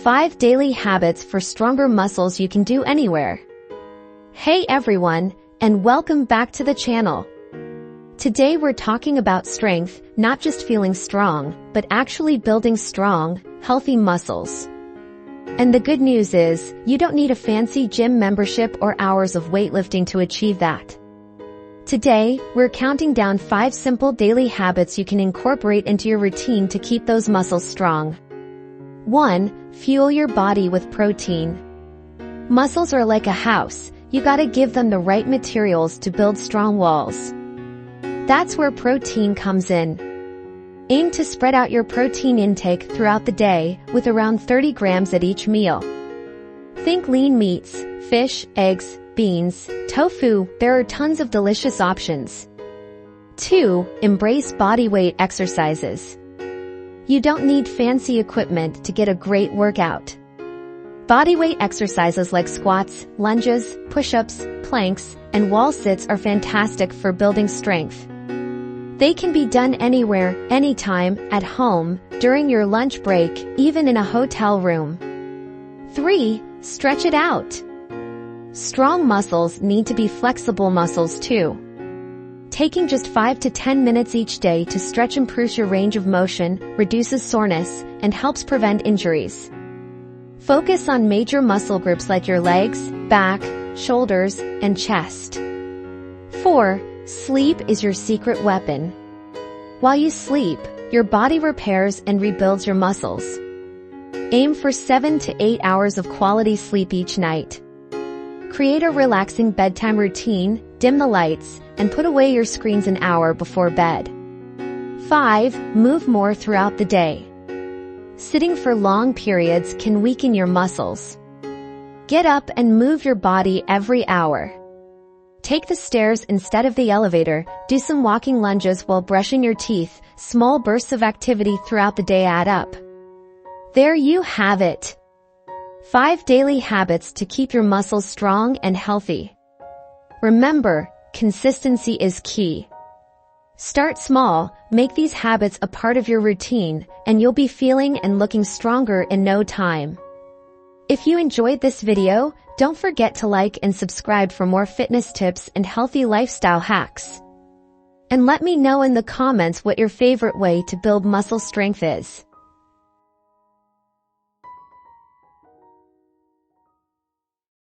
5 daily habits for stronger muscles you can do anywhere. Hey everyone, and welcome back to the channel. Today we're talking about strength, not just feeling strong, but actually building strong, healthy muscles. And the good news is, you don't need a fancy gym membership or hours of weightlifting to achieve that. Today, we're counting down 5 simple daily habits you can incorporate into your routine to keep those muscles strong. 1. Fuel your body with protein. Muscles are like a house, you gotta give them the right materials to build strong walls. That's where protein comes in. Aim to spread out your protein intake throughout the day, with around 30 grams at each meal. Think lean meats, fish, eggs, beans, tofu, there are tons of delicious options. 2. Embrace bodyweight exercises. You don't need fancy equipment to get a great workout. Bodyweight exercises like squats, lunges, push-ups, planks, and wall sits are fantastic for building strength. They can be done anywhere, anytime, at home, during your lunch break, even in a hotel room. 3. Stretch it out. Strong muscles need to be flexible muscles too. Taking just 5 to 10 minutes each day to stretch improves your range of motion, reduces soreness, and helps prevent injuries. Focus on major muscle groups like your legs, back, shoulders, and chest. 4. Sleep is your secret weapon. While you sleep, your body repairs and rebuilds your muscles. Aim for 7 to 8 hours of quality sleep each night. Create a relaxing bedtime routine, dim the lights, and put away your screens an hour before bed. 5. Move more throughout the day. Sitting for long periods can weaken your muscles. Get up and move your body every hour. Take the stairs instead of the elevator, do some walking lunges while brushing your teeth. Small bursts of activity throughout the day add up. There you have it. 5 daily habits to keep your muscles strong and healthy. Remember, consistency is key. Start small, make these habits a part of your routine, and you'll be feeling and looking stronger in no time. If you enjoyed this video, don't forget to like and subscribe for more fitness tips and healthy lifestyle hacks. And let me know in the comments what your favorite way to build muscle strength is.